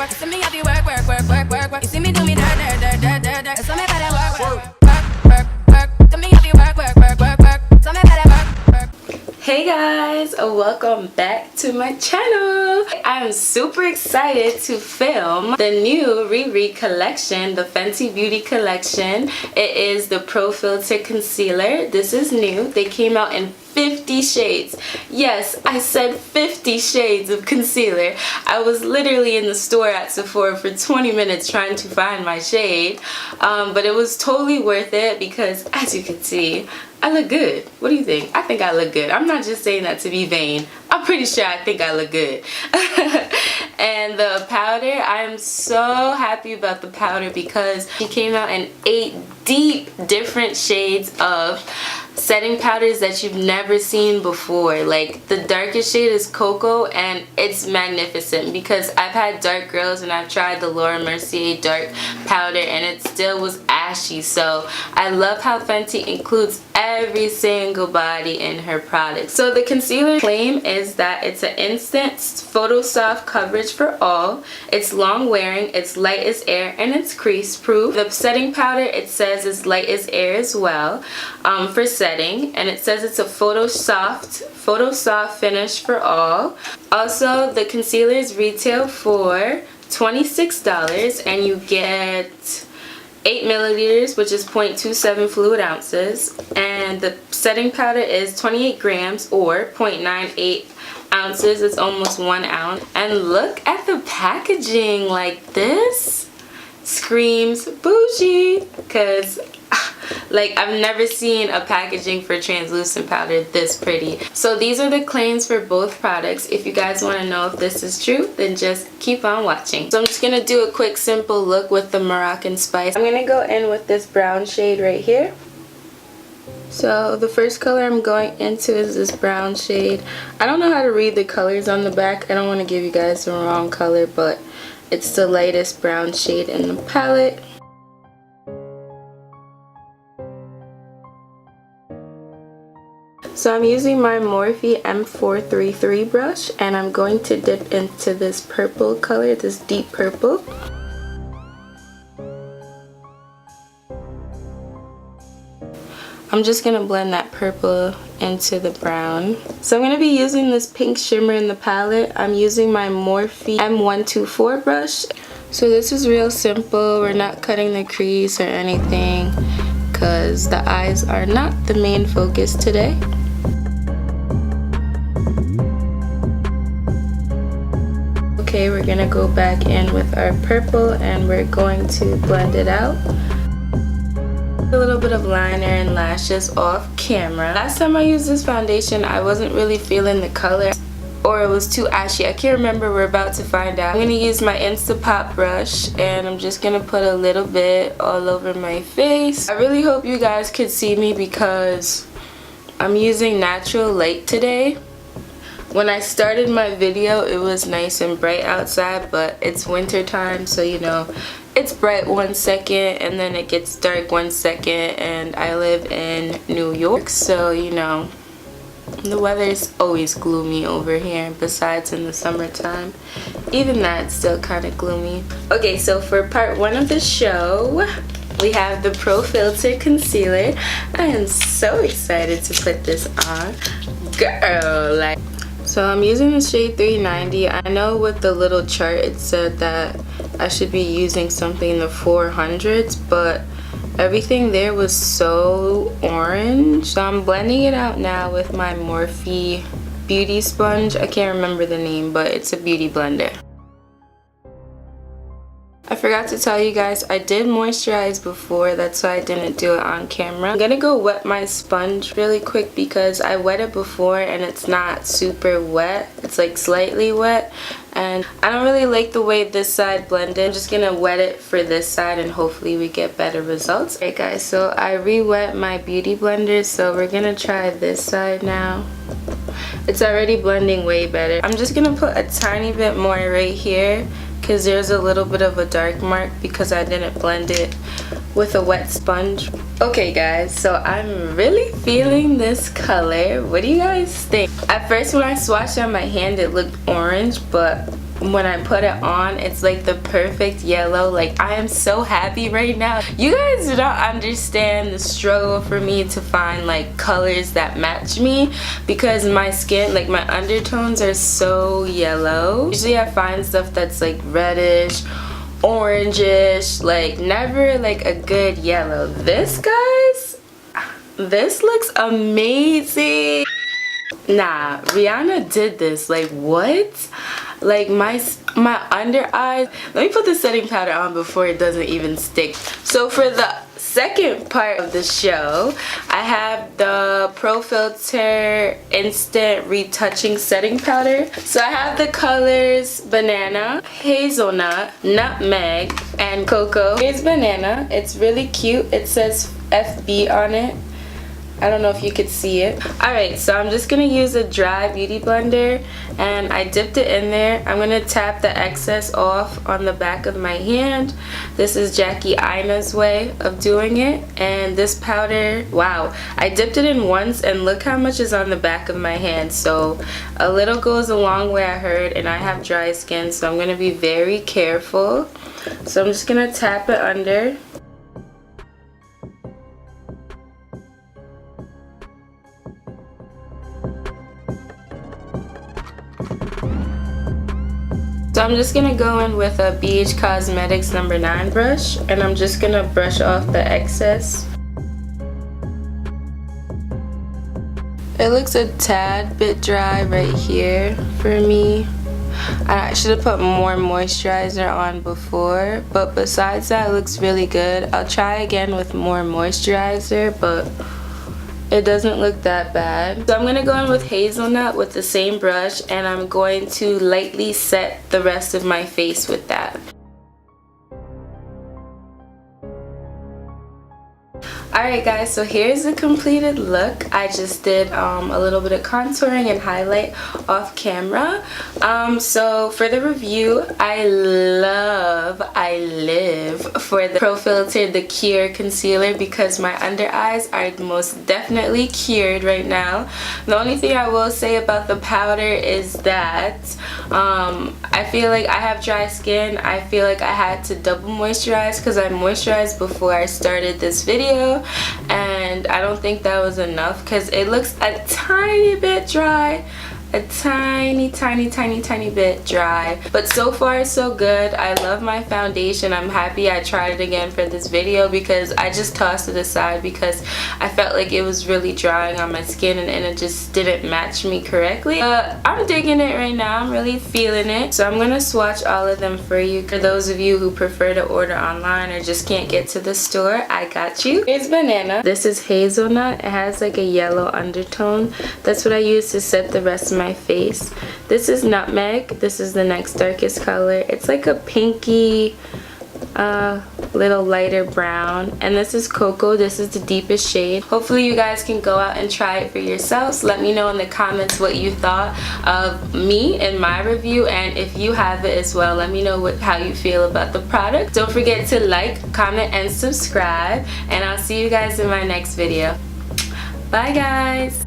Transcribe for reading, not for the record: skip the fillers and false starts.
work. See me have you work, work, work, work, work, work. You see me do me dirt, dirt, dirt, dirt, dirt, dirt. So me better work, work, work, work, work. See me have you work, work, work, work, work. So me better work, work. Hey guys, welcome back to my channel. I'm super excited to film the new Riri collection, the Fenty Beauty collection. It is the Pro Filt'r Concealer. This is new. They came out in 50 shades. Yes, I said 50 shades of concealer. I was literally in the store at Sephora for 20 minutes trying to find my shade, but it was totally worth it because, as you can see, I look good. What do you think? I think I look good. I'm not just saying that to be vain. I'm pretty sure I think I look good. And the powder, I'm so happy about the powder because it came out in 8 deep different shades of setting powders that you've never seen before. Like, the darkest shade is Coco, and it's magnificent because I've had dark girls and I've tried the Laura Mercier dark powder and it still was ashy. So I love how Fenty includes every single body in her product. So the concealer claim is that it's an instant photo soft coverage for all, it's long wearing, it's light as air, and it's crease proof. The setting powder, it says, is light as air as well for setting, and it says it's a photo soft finish for all. Also, the concealers retail for $26 and you get 8 milliliters, which is 0.27 fluid ounces, and the setting powder is 28 grams or 0.98 ounces. It's almost 1 ounce. And look at the packaging. Like, this screams bougie because like, I've never seen a packaging for translucent powder this pretty. So these are the claims for both products. If you guys want to know if this is true, then just keep on watching. So I'm just going to do a quick simple look with the Moroccan spice. I'm going to go in with this brown shade right here. So the first color I'm going into is this brown shade. I don't know how to read the colors on the back. I don't want to give you guys the wrong color, but it's the lightest brown shade in the palette. So I'm using my Morphe M433 brush and I'm going to dip into this purple color, this deep purple. I'm just going to blend that purple into the brown. So I'm going to be using this pink shimmer in the palette. I'm using my Morphe M124 brush. So this is real simple. We're not cutting the crease or anything because the eyes are not the main focus today. Okay, we're gonna go back in with our purple and we're going to blend it out. A little bit of liner and lashes off camera. Last time I used this foundation, I wasn't really feeling the color, or it was too ashy. I can't remember. We're about to find out. I'm gonna use my Instapot brush and I'm just gonna put a little bit all over my face. I really hope you guys could see me because I'm using natural light today. When I started my video, it was nice and bright outside, but it's winter time, so you know, it's bright 1 second and then it gets dark 1 second, and I live in New York, so you know, the weather is always gloomy over here, besides in the summertime. Even that's still kind of gloomy. Okay, so for part 1 of the show, we have the Pro Filt'r Concealer. I am so excited to put this on. Girl, like. So I'm using the shade 390. I know with the little chart it said that I should be using something in the 400s, but everything there was so orange. So I'm blending it out now with my Morphe beauty sponge. I can't remember the name, but it's a beauty blender. I forgot to tell you guys, I did moisturize before, that's why I didn't do it on camera. I'm gonna go wet my sponge really quick because I wet it before and it's not super wet. It's like slightly wet, and I don't really like the way this side blended. I'm just gonna wet it for this side and hopefully we get better results. Okay guys, so I re-wet my beauty blender, so we're gonna try this side now. It's already blending way better. I'm just gonna put a tiny bit more right here because there's a little bit of a dark mark because I didn't blend it with a wet sponge. Okay guys, so I'm really feeling this color. What do you guys think? At first when I swatched on my hand it looked orange, but when I put it on, it's like the perfect yellow. Like, I am so happy right now. You guys do not understand the struggle for me to find like colors that match me, because my skin, like my undertones are so yellow. Usually I find stuff that's like reddish, orangish, like never like a good yellow. This, guys, this looks amazing. Nah, Rihanna did this. Like, what? Like my under eyes. Let me put the setting powder on before it doesn't even stick. So for the second part of the show, I have the Pro Filt'r Instant Retouching Setting Powder. So I have the colors Banana, Hazelnut, Nutmeg, and Coco. Here's Banana. It's really cute. It says FB on it. I don't know if you could see it. Alright, so I'm just going to use a dry beauty blender, and I dipped it in there. I'm going to tap the excess off on the back of my hand. This is Jackie Aina's way of doing it. And this powder, wow, I dipped it in once and look how much is on the back of my hand. So a little goes a long way, I heard, and I have dry skin, so I'm going to be very careful. So I'm just going to tap it under. So I'm just going to go in with a BH Cosmetics number 9 brush, and I'm just going to brush off the excess. It looks a tad bit dry right here for me. I should have put more moisturizer on before, but besides that, it looks really good. I'll try again with more moisturizer, but it doesn't look that bad. So I'm going to go in with Hazelnut with the same brush, and I'm going to lightly set the rest of my face with that. Alright guys, so here's the completed look. I just did a little bit of contouring and highlight off camera. So for the review, I live for the Pro Filt'r The Cure Concealer, because my under eyes are most definitely cured right now. The only thing I will say about the powder is that I feel like I have dry skin. I feel like I had to double moisturize, because I moisturized before I started this video, and I don't think that was enough, because it looks a tiny bit dry. A tiny bit dry, but so far so good. I love my foundation. I'm happy I tried it again for this video, because I just tossed it aside because I felt like it was really drying on my skin, and it just didn't match me correctly. I'm digging it right now. I'm really feeling it. So I'm gonna swatch all of them for you. For those of you who prefer to order online or just can't get to the store, I got you. Here's Banana. This is Hazelnut. It has like a yellow undertone. That's what I use to set the rest of my face. This is Nutmeg. This is the next darkest color. It's like a pinky little lighter brown. And this is Coco. This is the deepest shade. Hopefully you guys can go out and try it for yourselves. Let me know in the comments what you thought of me and my review, and if you have it as well, let me know how you feel about the product. Don't forget to like, comment, and subscribe, and I'll see you guys in my next video. Bye guys.